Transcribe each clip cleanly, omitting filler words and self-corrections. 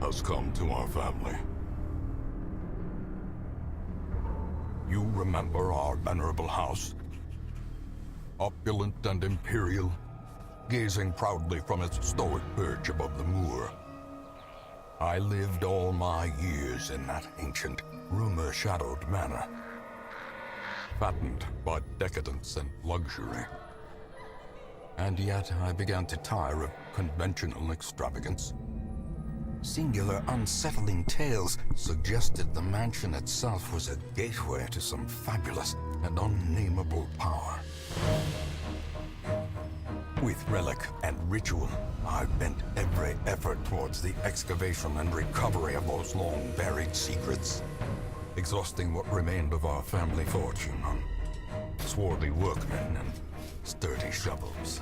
has come to our family. You remember our venerable house? Opulent and imperial, gazing proudly from its stoic perch above the moor. I lived all my years in that ancient, rumor-shadowed manor, fattened by decadence and luxury. And yet I began to tire of conventional extravagance. Singular, unsettling tales suggested the mansion itself was a gateway to some fabulous and unnameable power. With relic and ritual, I bent every effort towards the excavation and recovery of those long-buried secrets, exhausting what remained of our family fortune on swarthy workmen and sturdy shovels.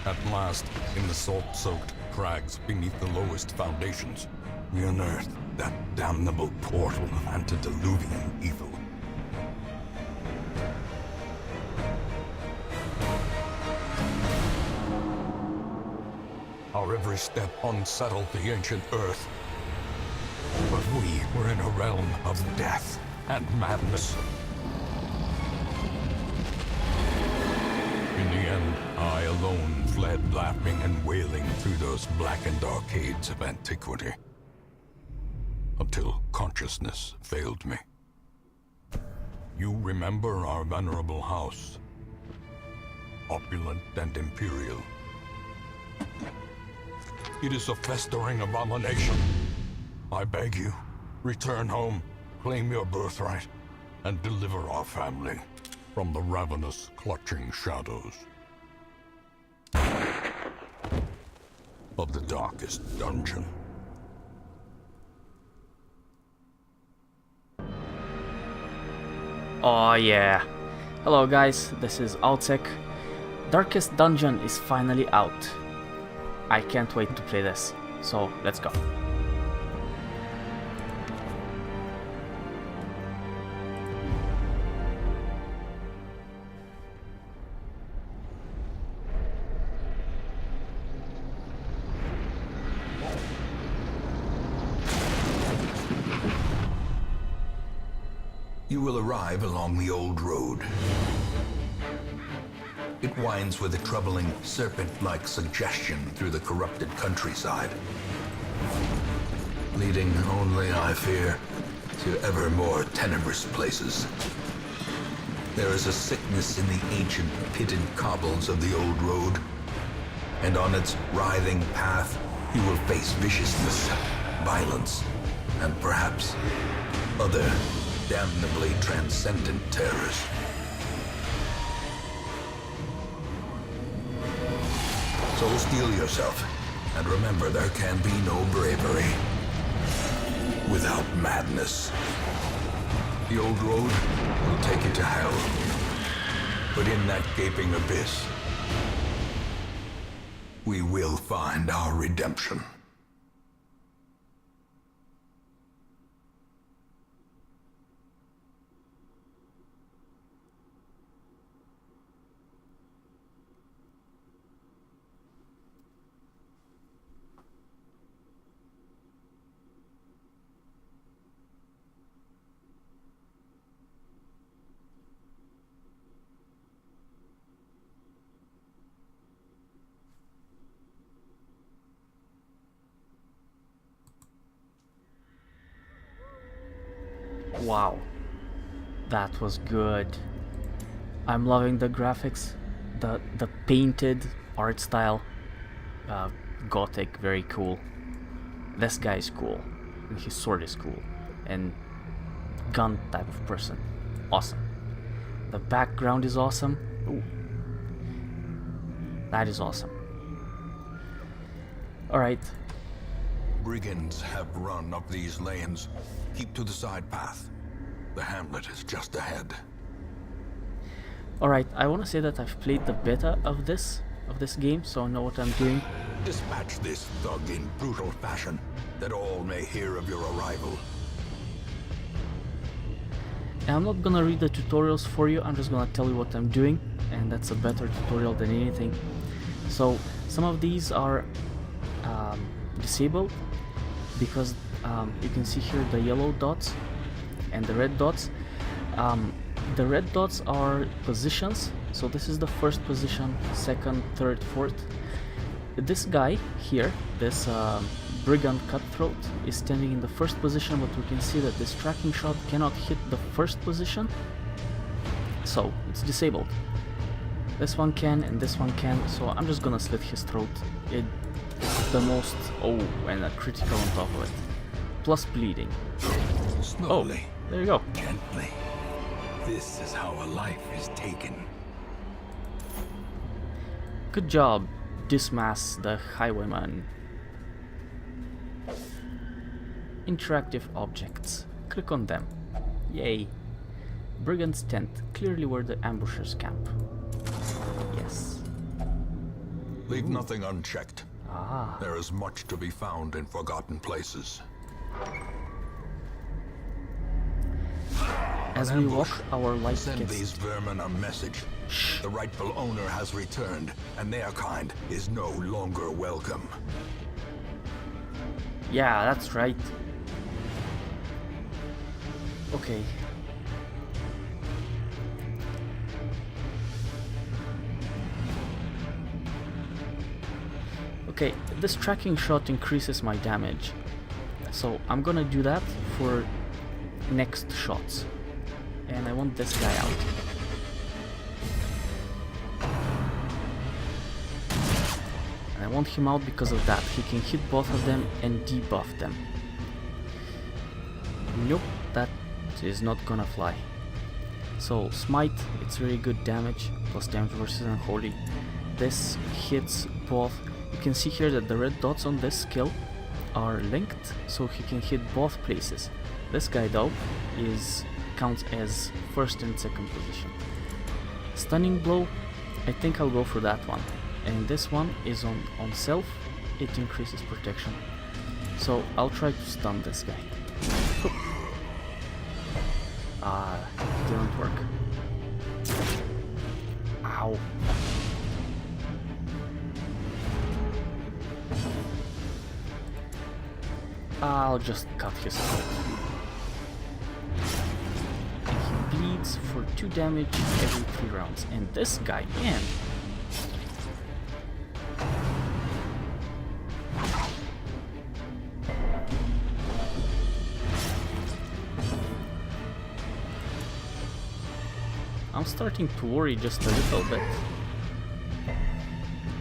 At last, in the salt-soaked crags beneath the lowest foundations, we unearthed that damnable portal of antediluvian evil. Our every step unsettled the ancient earth. But we were in a realm of death and madness. In the end, I alone fled laughing and wailing through those blackened arcades of antiquity, until consciousness failed me. You remember our venerable house, opulent and imperial. It is a festering abomination. I beg you, return home, claim your birthright, and deliver our family from the ravenous, clutching shadows of the darkest dungeon. Oh yeah. Hello guys, this is Altek. Darkest Dungeon is finally out. I can't wait to play this, so let's go. You will arrive along the old road. It winds with a troubling, serpent-like suggestion through the corrupted countryside, leading only, I fear, to ever more tenebrous places. There is a sickness in the ancient, pitted cobbles of the old road, and on its writhing path, you will face viciousness, violence, and perhaps other damnably transcendent terrors. So steel yourself, and remember there can be no bravery without madness. The old road will take you to hell, but in that gaping abyss, we will find our redemption. Wow, that was good. I'm loving the graphics, the painted art style, gothic, very cool. This guy is cool, and his sword is cool, and gun type of person, awesome. The background is awesome. Ooh. That is awesome. Alright. Brigands have run up these lanes. Keep to the side path. The hamlet is just ahead. Alright, I want to say that I've played the beta of this game, so I know what I'm doing. Dispatch this thug in brutal fashion, that all may hear of your arrival. And I'm not gonna read the tutorials for you, I'm just gonna tell you what I'm doing, and that's a better tutorial than anything. So some of these are disabled because you can see here the yellow dots and the red dots. The red dots are positions, so this is the first position, second, third, fourth. This guy here, this brigand cutthroat, is standing in the first position, but we can see that this tracking shot cannot hit the first position, so it's disabled. This one can and this one can, so I'm just gonna slit his throat. It's the most... oh, and a critical on top of it. Plus bleeding. Slowly, There you go. gently. This is how a life is taken. Good job, Dismas the Highwayman. Interactive objects. Click on them. Yay. Brigand's tent, clearly where the ambushers camp. Yes. Leave nothing unchecked. Ah. There is much to be found in forgotten places. As we walk, our light Send gets... these vermin a message. Shh. The rightful owner has returned, and their kind is no longer welcome. Yeah, that's right. Okay. Okay, this tracking shot increases my damage. So I'm gonna do that for next shots. And I want this guy out. And I want him out because of that. He can hit both of them and debuff them. Nope, that is not gonna fly. So Smite, it's really good damage, plus damage versus Unholy. This hits both. You can see here that the red dots on this skill are linked, so he can hit both places. This guy though counts as first and second position. Stunning blow, I think I'll go for that one. And this one is on self, it increases protection. So I'll try to stun this guy. It didn't work. Ow. I'll just cut his throat. He bleeds for 2 damage every 3 rounds. And this guy, man. I'm starting to worry just a little bit.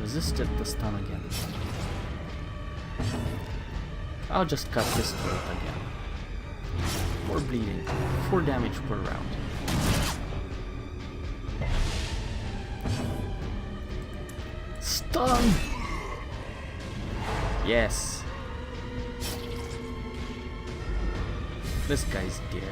Resisted the stun again. I'll just cut his throat again. 4 bleeding, 4 damage per round. Stun! Yes. This guy's dead.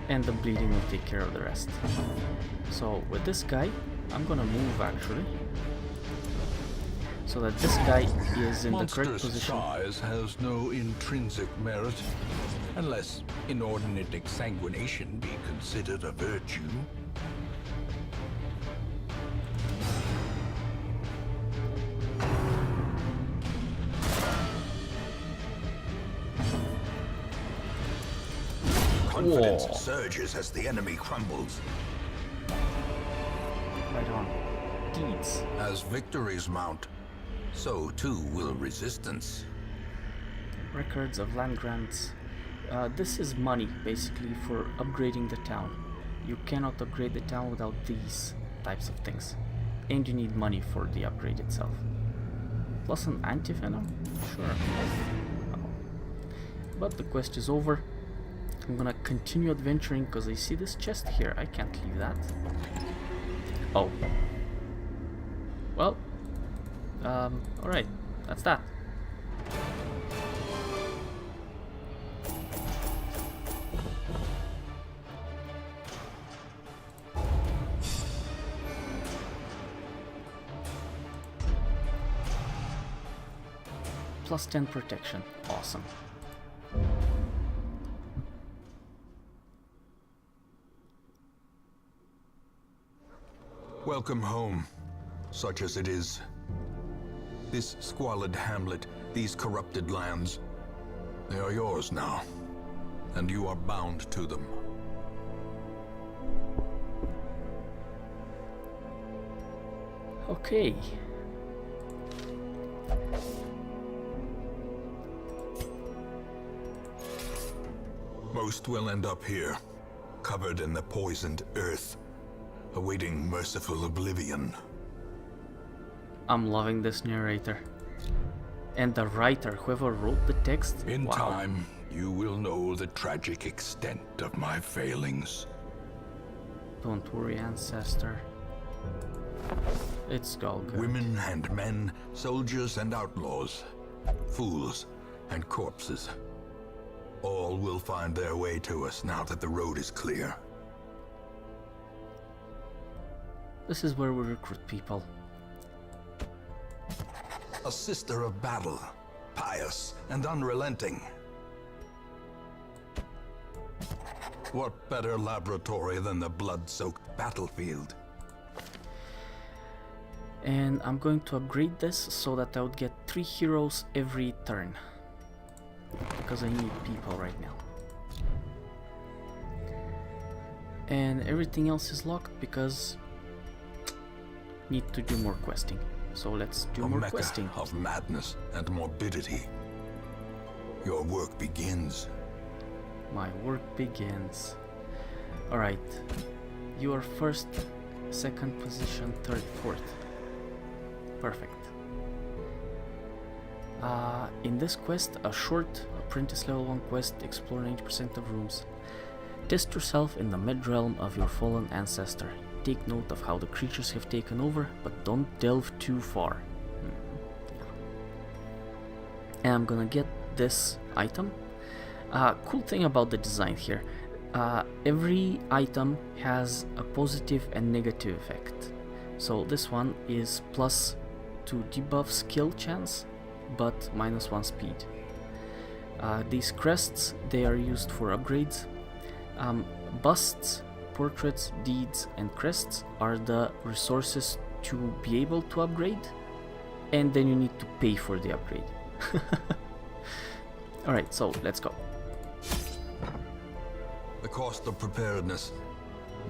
And the bleeding will take care of the rest. So with this guy, I'm gonna move actually, so that this guy is in the correct Monstrous position. size has no intrinsic merit, unless inordinate exsanguination be considered a virtue. Confidence Whoa. surges as the enemy crumbles. Right on. Deeds. As victories mount, so too will resistance. Records of land grants. This is money basically for upgrading the town. You cannot upgrade the town without these types of things. And you need money for the upgrade itself. Plus an anti-venom? Sure. Oh. But the quest is over. I'm gonna continue adventuring because I see this chest here. I can't leave that. Oh. Well. Alright. That's that. Plus 10 protection. Awesome. Welcome home, such as it is. This squalid hamlet, these corrupted lands, they are yours now, and you are bound to them. Okay. Most will end up here, covered in the poisoned earth, awaiting merciful oblivion. I'm loving this narrator. And the writer, whoever wrote the text. In wow. time, you will know the tragic extent of my failings. Don't worry, ancestor. It's all good. Women and men, soldiers and outlaws, fools and corpses. All will find their way to us now that the road is clear. This is where we recruit people. A sister of battle, pious and unrelenting. What better laboratory than the blood-soaked battlefield? And I'm going to upgrade this so that I would get 3 heroes every turn. Because I need people right now. And everything else is locked because need to do more questing. So let's do A more mecca questing. of madness and morbidity. Your work begins. My work begins. Alright. You are first, second position, third, fourth. Perfect. In this quest, a short apprentice level 1 quest, explore 90% of rooms. Test yourself in the mid-realm of your fallen ancestor. Take note of how the creatures have taken over, but don't delve too far. And I'm gonna get this item. Cool thing about the design here. Every item has a positive and negative effect. So this one is plus 2 debuff skill chance, but minus 1 speed. These crests, they are used for upgrades. Busts, portraits, deeds, and crests are the resources to be able to upgrade, and then you need to pay for the upgrade. Alright, so let's go. The cost of preparedness,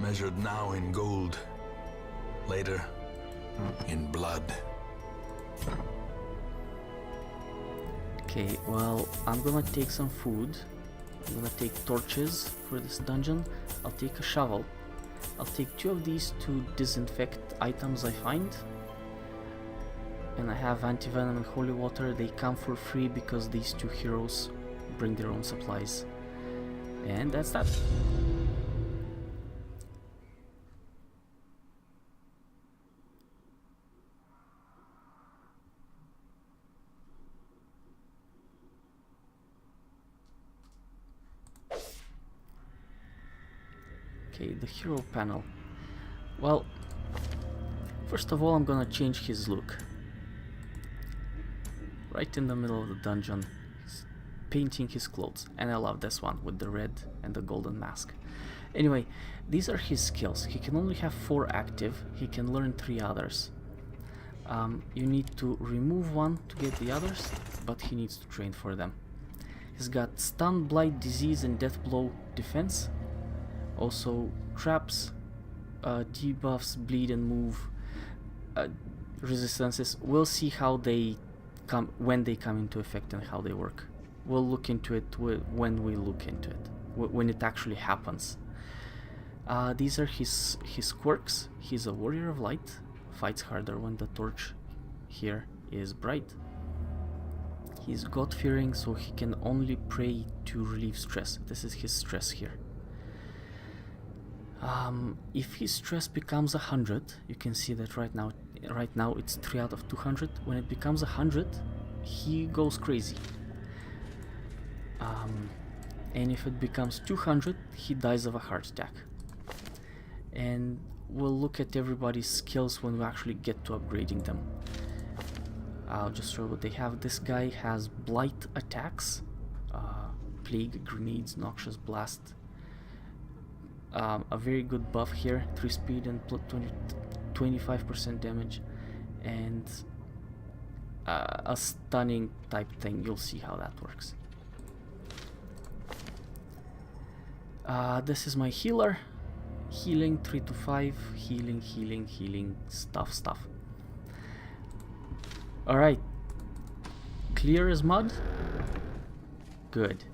measured now in gold, later in blood. Okay, well, I'm gonna take some food. I'm gonna take torches for this dungeon. I'll take a shovel. I'll take 2 of these to disinfect items I find. And I have anti-venom and holy water. They come for free because these 2 heroes bring their own supplies. And that's that. Okay, the hero panel. Well, first of all, I'm gonna change his look. Right in the middle of the dungeon, he's painting his clothes, and I love this one with the red and the golden mask. Anyway, these are his skills. He can only have 4 active. He can learn 3 others. You need to remove one to get the others, but he needs to train for them. He's got stun, blight, disease, and death blow defense. Also traps, debuffs, bleed and move, resistances. We'll see how they come, when they come into effect and how they work. We'll look into it when we look into it, when it actually happens. These are his quirks. He's a warrior of light, fights harder when the torch here is bright. He's God-fearing, so he can only pray to relieve stress. This is his stress here. If his stress becomes 100, you can see that right now it's 3 out of 200. When it becomes 100, he goes crazy. And if it becomes 200, he dies of a heart attack. And we'll look at everybody's skills when we actually get to upgrading them. I'll just show what they have. This guy has blight attacks, plague, grenades, noxious blast. A very good buff here, 3 speed and 25% damage, and a stunning type thing. You'll see how that works. This is my healer. Healing 3 to 5. Healing, stuff. Alright. Clear as mud? Good.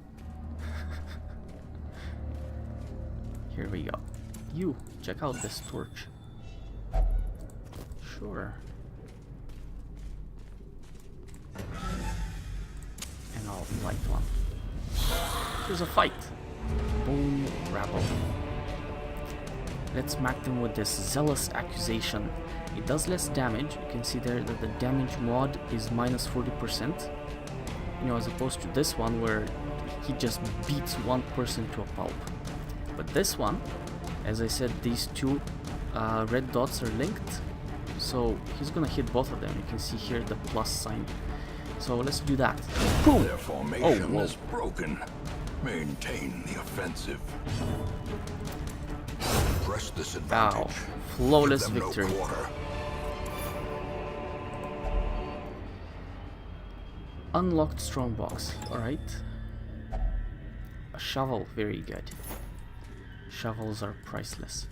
Here we go. You, check out this torch. Sure. And I'll light one. There's a fight. Boom, rabble. Let's smack them with this Zealous Accusation. It does less damage. You can see there that the damage mod is minus 40%. You know, as opposed to this one where he just beats one person to a pulp. But this one, as I said, these two red dots are linked. So he's gonna hit both of them. You can see here the plus sign. So let's do that. Boom! Their formation whoa. is broken. Maintain the offensive. Press this advantage. Wow. Flawless Give them victory. No quarter. Unlocked strongbox. Alright. A shovel. Very good. Shovels are priceless.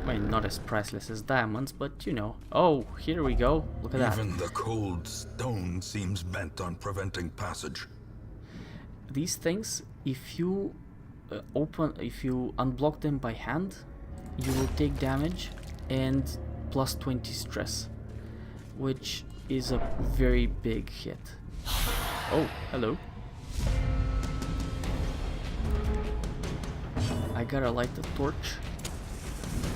I mean, not as priceless as diamonds, but you know. Oh, here we go. Look at that. Even the cold stone seems bent on preventing passage. These things, if you unblock them by hand, you will take damage and plus 20 stress, which is a very big hit. Oh, hello. I gotta light the torch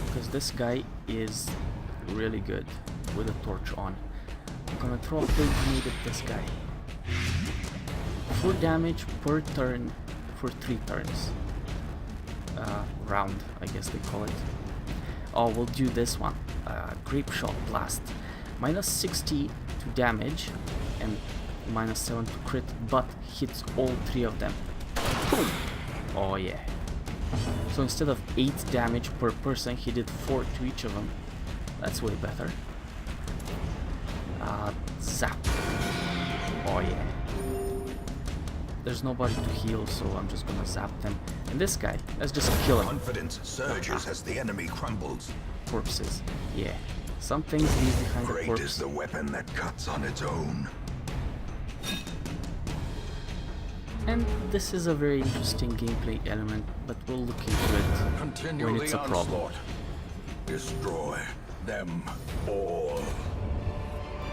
because this guy is really good with a torch on. I'm gonna throw a big grenade at this guy. 4 damage per turn for 3 turns. Round, I guess they call it. Oh, we'll do this one. Grape Shot Blast. Minus 60 to damage and minus 7 to crit, but hits all 3 of them. Boom! Oh yeah. So instead of 8 damage per person, he did 4 to each of them. That's way better. Zap. Oh yeah. There's nobody to heal, so I'm just gonna zap them. And this guy, let's just kill him. Confidence surges as the enemy crumbles. Corpses. Yeah. Some things leave behind a Great corpse. is the weapon that cuts on its own. And this is a very interesting gameplay element, but we'll look into it Continue when the it's a problem. onslaught. Destroy them all.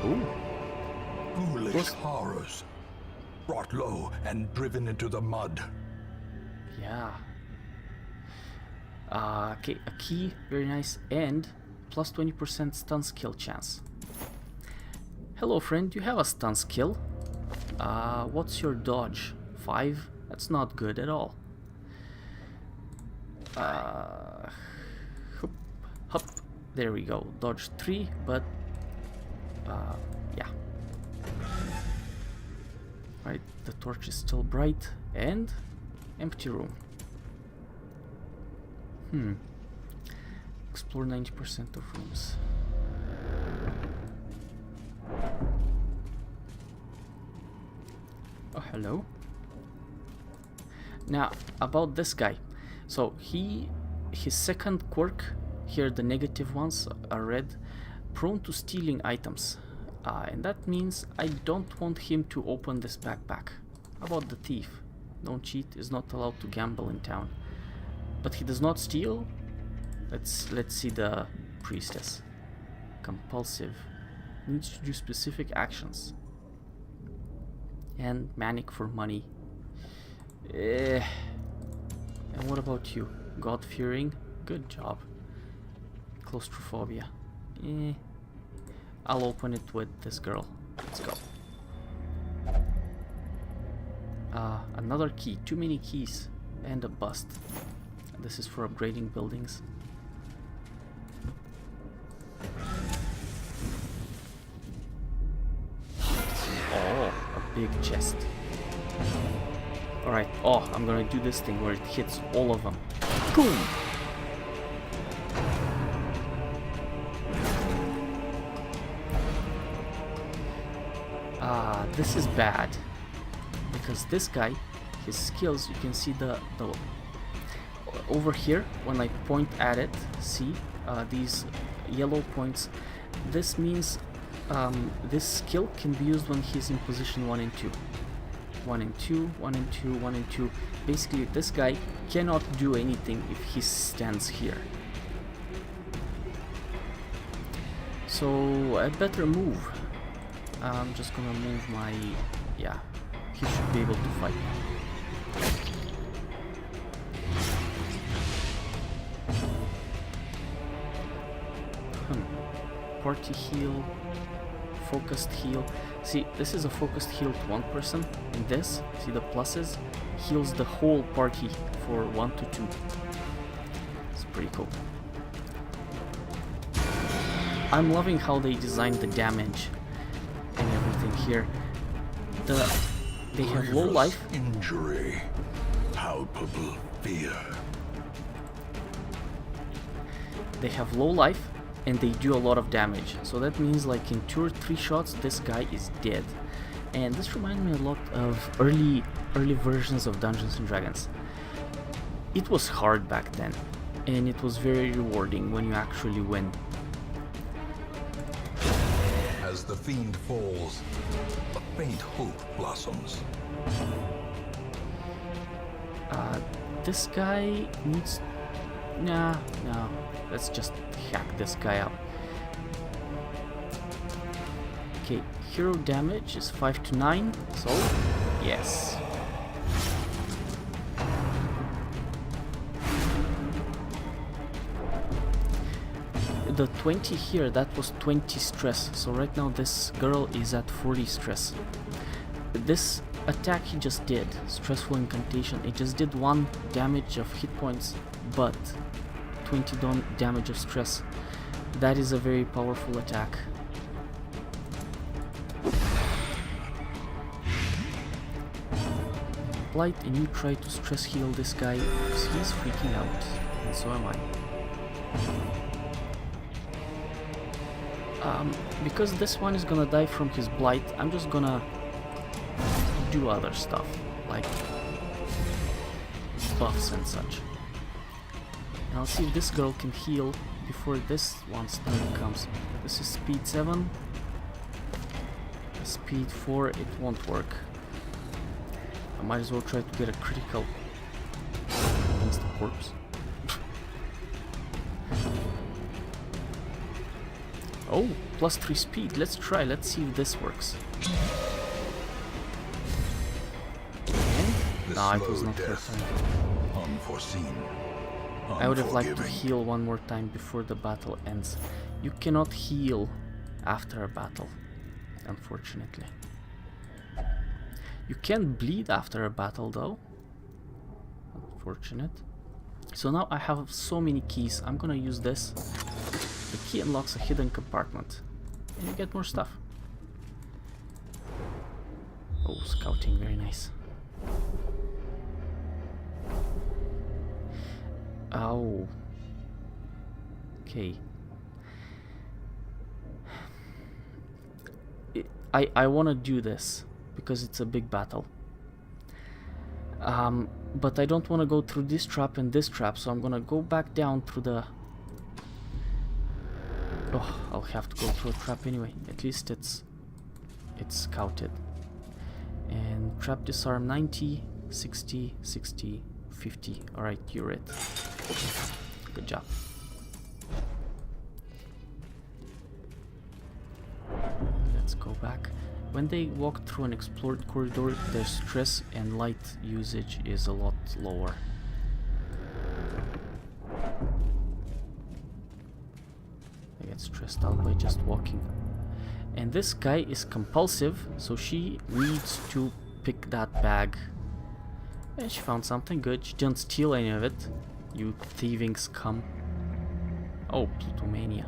Ooh. Foolish Yes. horrors. Brought low and driven into the mud. Yeah. Okay, a key, very nice, and plus 20% stun skill chance. Hello friend, you have a stun skill. What's your dodge? 5? That's not good at all. Hup, hup. There we go. Dodge 3, but yeah. Right, the torch is still bright and empty room. Explore 90% of rooms. Oh, hello. Now, about this guy. So, his second quirk, here the negative ones are red, prone to stealing items. And that means I don't want him to open this backpack. How about the thief? Don't cheat, is not allowed to gamble in town. But he does not steal. Let's see the priestess. Compulsive. Needs to do specific actions. And manic for money. And what about you? God-fearing? Good job. Claustrophobia. I'll open it with this girl. Let's go. Another key. Too many keys. And a bust. This is for upgrading buildings. Oh, a big chest. Alright, oh, I'm gonna do this thing where it hits all of them. Boom! This is bad. Because this guy, his skills, you can see the over here, when I point at it, see these yellow points. This means this skill can be used when he's in position 1 and 2. 1 and 2, 1 and 2, 1 and 2. Basically, this guy cannot do anything if he stands here. So I better move. I'm just gonna move my... yeah, he should be able to fight now. Party heal, focused heal. See, this is a focused heal to one person, and this, see the pluses, heals the whole party for 1 to 2. It's pretty cool. I'm loving how they designed the damage and everything here. They have low life. Injury, palpable fear. They have low life and they do a lot of damage. So that means like in 2 or 3 shots this guy is dead. And this reminds me a lot of early versions of Dungeons and Dragons. It was hard back then, and it was very rewarding when you actually win. As the fiend falls, a faint hope blossoms. This guy needs... no, let's just hack this guy up. Okay, hero damage is 5 to 9, so yes. The 20 here, that was 20 stress, so right now this girl is at 40 stress. This attack he just did, stressful incantation, it just did 1 damage of hit points, but 20 damage of stress. That is a very powerful attack. Blight, and you try to stress heal this guy because he's freaking out, and so am I. Because this one is gonna die from his blight, I'm just gonna do other stuff, like buffs and such. And I'll see if this girl can heal before this one's turn comes. This is speed 7. Speed 4, it won't work. I might as well try to get a critical against the corpse. Oh, plus 3 speed. Let's try. Let's see if this works. Nah, it was not first time. Unforeseen. I would have liked to heal one more time before the battle ends. You cannot heal after a battle, unfortunately. You can bleed after a battle though. Unfortunate. So now I have so many keys. I'm gonna use this. The key unlocks a hidden compartment. And you get more stuff. Oh, scouting, very nice. Oh. Okay. I want to do this because it's a big battle. But I don't want to go through this trap and this trap, so I'm gonna go back down through the... Oh, I'll have to go through a trap anyway. At least it's scouted. And trap disarm 90, 60, 60, 50. Alright, you're it. Good job. Let's go back. When they walk through an explored corridor, their stress and light usage is a lot lower. I get stressed out by just walking. And this guy is compulsive, so she needs to pick that bag. And she found something good. She didn't steal any of it. You thieving scum. Oh, Plutomania.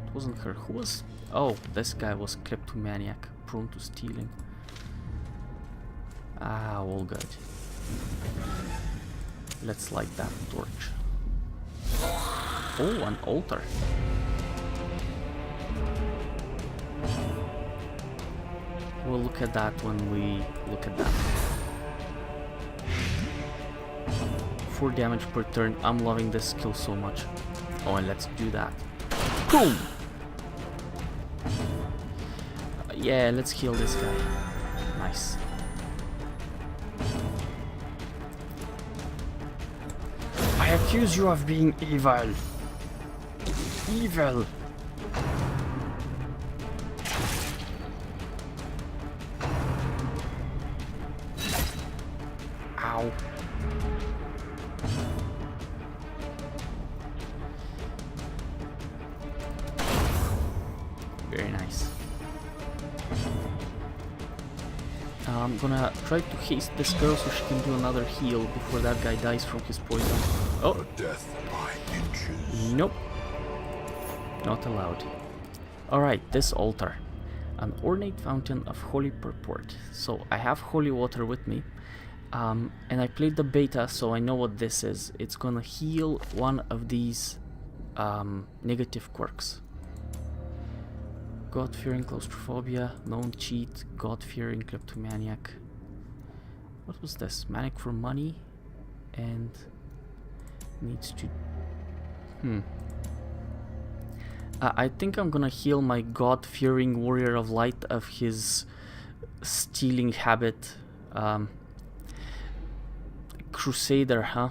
It wasn't her. Who was... Oh, this guy was kleptomaniac, prone to stealing. Ah, all good. Let's light that torch. Oh, an altar. We'll look at that when we look at that. 4 damage per turn. I'm loving this skill so much. Oh, and let's do that. Boom! Yeah, let's heal this guy. Nice. I accuse you of being evil. Evil. Ow. Very nice. I'm gonna try to haste this girl so she can do another heal before that guy dies from his poison. Oh! Death by inches. Nope. Not allowed. Alright, this altar. An ornate fountain of holy purport. So I have holy water with me. And I played the beta, so I know what this is. It's gonna heal one of these negative quirks. God-fearing claustrophobia, known cheat, God-fearing kleptomaniac. What was this? Manic for money, and needs to... I think I'm gonna heal my God-fearing warrior of light of his stealing habit. Crusader, huh?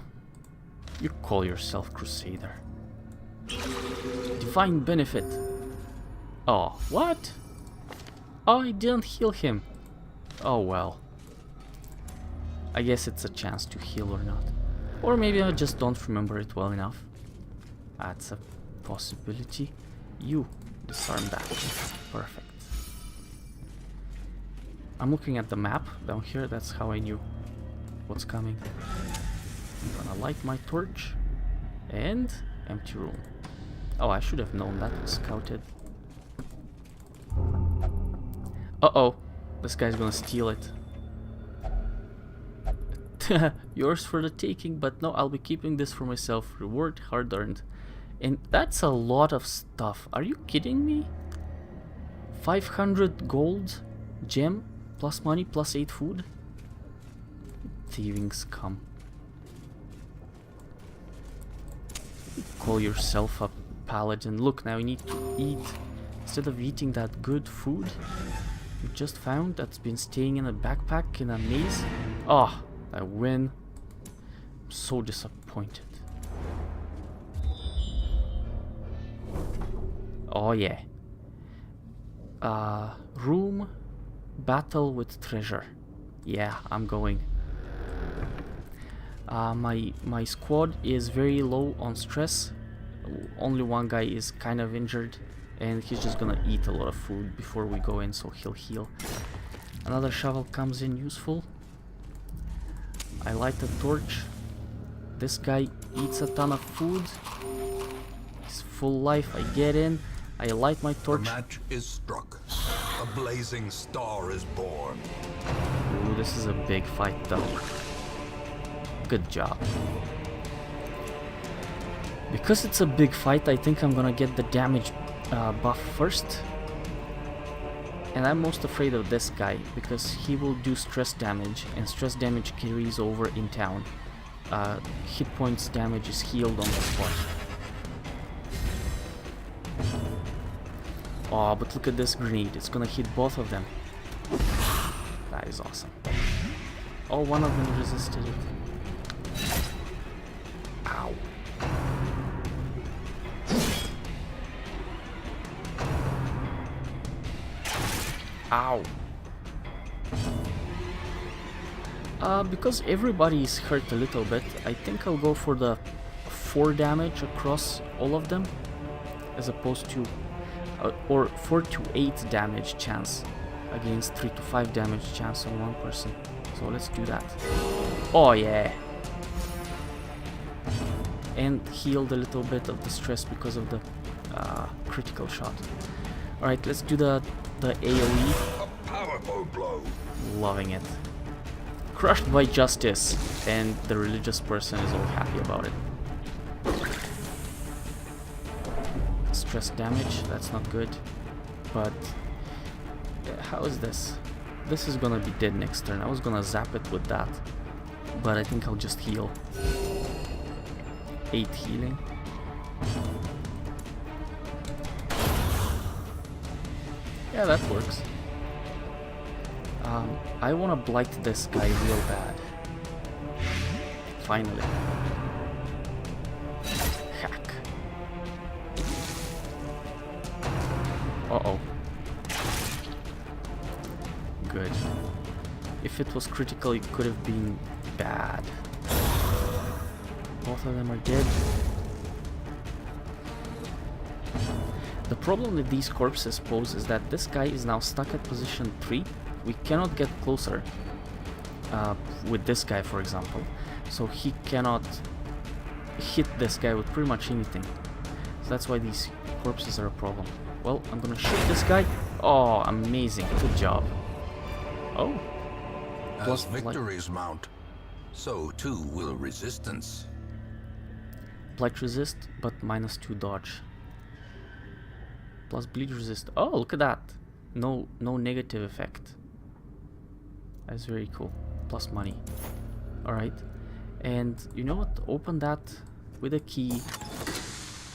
You call yourself Crusader. Divine benefit. Oh, what? Oh, I didn't heal him. Oh well. I guess it's a chance to heal or not. Or maybe I just don't remember it well enough. That's a possibility. You disarm that. Perfect. I'm looking at the map down here. That's how I knew what's coming. I'm gonna light my torch. And empty room. Oh, I should have known that was scouted. Uh-oh. This guy's gonna steal it. Yours for the taking, but no, I'll be keeping this for myself. Reward hard-earned. And that's a lot of stuff. Are you kidding me? 500 gold, gem, plus money, plus 8 food? Thieving scum. Call yourself a paladin. Look, now you need to eat. Instead of eating that good food you just found that's been staying in a backpack in a maze. Oh, I win. I'm so disappointed. Oh yeah. Room, battle with treasure. Yeah, I'm going. My squad is very low on stress. Only one guy is kind of injured, and he's just gonna eat a lot of food before we go in, so he'll heal. Another shovel comes in useful. I light a torch. This guy eats a ton of food. He's full life. I get in. I light my torch. The match is struck. A blazing star is born. Ooh, this is a big fight though. Good job. Because it's a big fight, I think I'm gonna get the damage buff first. And I'm most afraid of this guy, because he will do stress damage, and stress damage carries over in town. Hit points damage is healed on the spot. Oh, but look at this grenade, it's gonna hit both of them. That is awesome. Oh, one of them resisted it. Ow. Ow. Because everybody is hurt a little bit, I think I'll go for the 4 damage across all of them, as opposed to or 4 to 8 damage chance against 3 to 5 damage chance on one person. So let's do that. Oh yeah. And healed a little bit of the stress because of the critical shot. Alright, let's do the AoE. A powerful blow. Loving it. Crushed by justice, and the religious person is all happy about it. Stress damage, that's not good. But how is this? This is gonna be dead next turn. I was gonna zap it with that, but I think I'll just heal. 8 healing. Yeah, that works. I wanna blight this guy real bad. Finally. Hack. Uh-oh. Good. If it was critical, it could have been bad. Both of them are dead. The problem that these corpses pose is that this guy is now stuck at position 3. We cannot get closer with this guy, for example. So he cannot hit this guy with pretty much anything. So that's why these corpses are a problem. Well, I'm gonna shoot this guy. Oh, amazing. Good job. Oh. As victories mount, so too will resistance. Blight resist, but -2 dodge. Plus bleed resist. Oh, look at that. No negative effect. That's very cool. Plus money. Alright. And you know what? Open that with a key.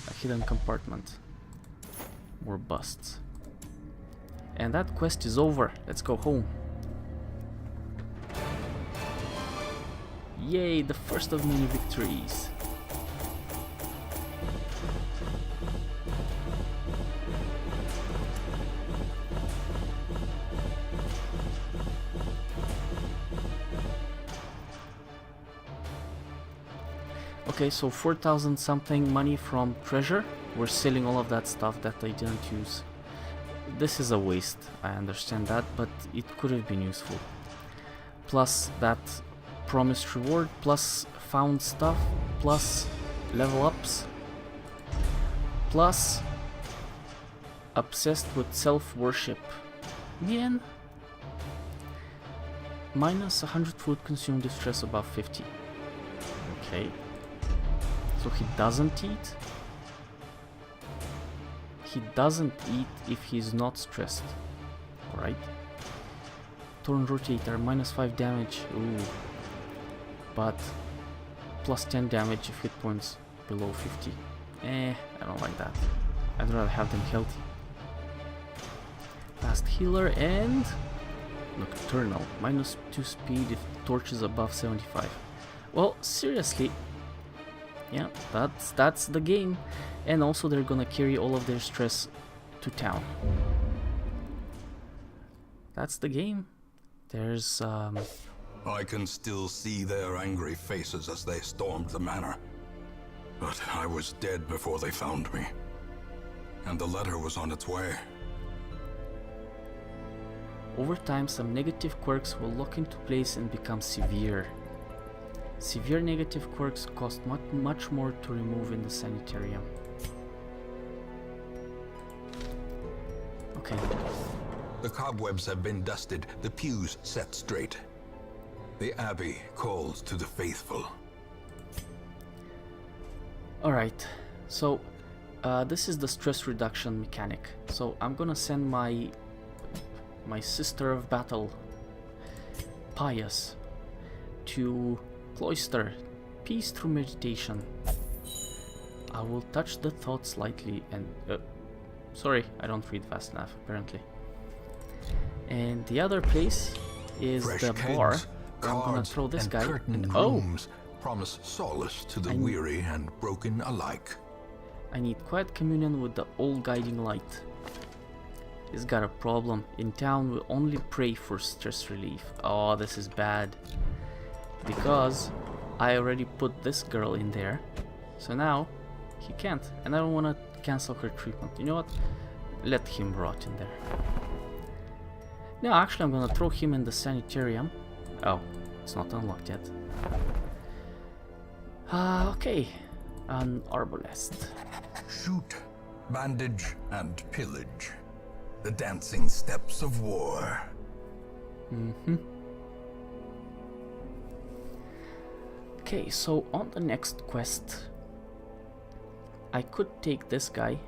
A hidden compartment. More busts. And that quest is over. Let's go home. Yay, the first of many victories. Okay, so 4,000 something money from treasure. We're selling all of that stuff that I didn't use. This is a waste, I understand that, but it could have been useful. Plus that promised reward, plus found stuff, plus level ups, plus obsessed with self-worship. Man. Minus 100 food consumed if stress above 50. Okay. So he doesn't eat? He doesn't eat if he's not stressed. Alright. Torn rotator, -5 damage. Ooh. But plus 10 damage if hit points below 50. I don't like that. I'd rather have them healthy. Fast healer and nocturnal. -2 speed if torch is above 75. Well, seriously. Yeah, that's the game. And also they're gonna carry all of their stress to town. That's the game. There's I can still see their angry faces as they stormed the manor. But I was dead before they found me. And the letter was on its way. over time some negative quirks will lock into place and become severe. Severe negative quirks cost much more to remove in the sanitarium. Okay. The cobwebs have been dusted, the pews set straight. The Abbey calls to the faithful. Alright, so this is the stress reduction mechanic. So I'm gonna send my sister of battle, Pious, to Cloister, peace through meditation. I will touch the thought slightly and... sorry, I don't read fast enough, apparently. And the other place is Fresh the kegs, bar. Where I'm gonna cards, throw this and guy. curtained And, rooms promise solace to the I- weary and broken alike. I need quiet communion with the all guiding light. He's got a problem. In town we only pray for stress relief. Oh, this is bad. Because I already put this girl in there. So now he can't. And I don't want to cancel her treatment. You know what? Let him rot in there. Now actually I'm gonna throw him in the sanitarium. Oh, it's not unlocked yet. Okay. An arbalest. Shoot, bandage, and pillage. The dancing steps of war. Okay, so on the next quest, I could take this guy,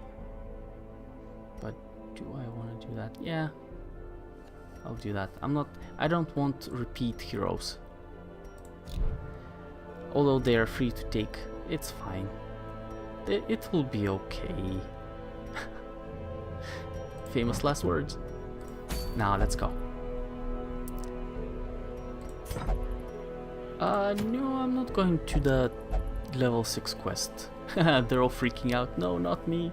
but do I want to do that? Yeah, I'll do that. I don't want repeat heroes. Although they are free to take, it's fine. It will be okay. Famous last words. Now let's go. No, I'm not going to the level 6 quest. They're all freaking out. No, not me.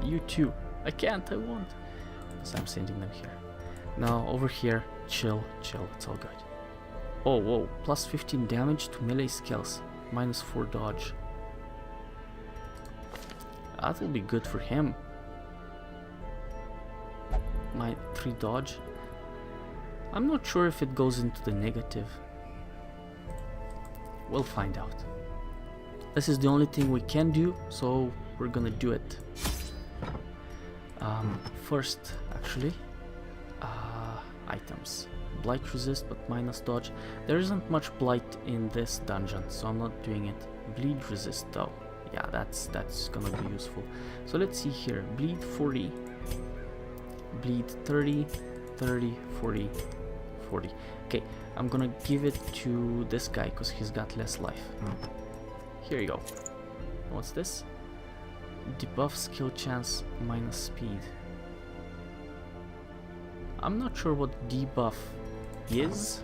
You too. I can't, I won't. So I'm sending them here. Now over here, chill, it's all good. Oh, whoa, plus 15 damage to melee skills, minus 4 dodge. That will be good for him. My 3 dodge. I'm not sure if it goes into the negative. We'll find out. This is the only thing we can do, so we're gonna do it. First, actually, items. Blight resist, but minus dodge. There isn't much blight in this dungeon, so I'm not doing it. Bleed resist, though. Yeah, that's gonna be useful. So let's see here. Bleed 40. Bleed 30, 30, 40, 40. Okay, I'm gonna give it to this guy because he's got less life. Here you go. What's this? Debuff skill chance minus speed. I'm not sure what debuff is.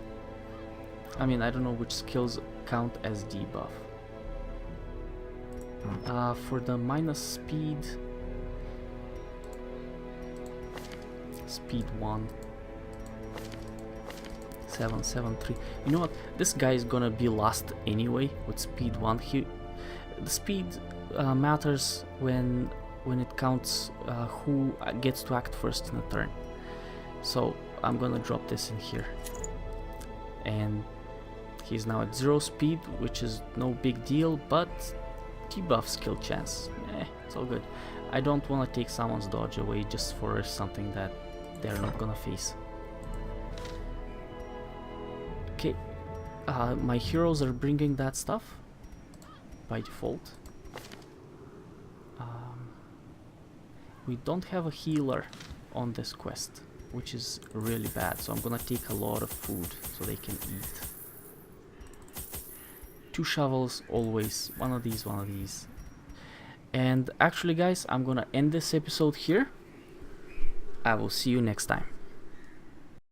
I mean, I don't know which skills count as debuff. For the minus speed, speed 1, 773. You know what? This guy is gonna be last anyway with speed 1. The speed matters when it counts who gets to act first in a turn. So I'm gonna drop this in here, and he's now at 0 speed, which is no big deal, but debuff skill chance, it's all good. I don't want to take someone's dodge away just for something that they're not gonna face. Okay, my heroes are bringing that stuff by default. We don't have a healer on this quest, which is really bad, so I'm gonna take a lot of food so they can eat. 2 shovels always, one of these. And actually guys, I'm gonna end this episode here. I will see you next time.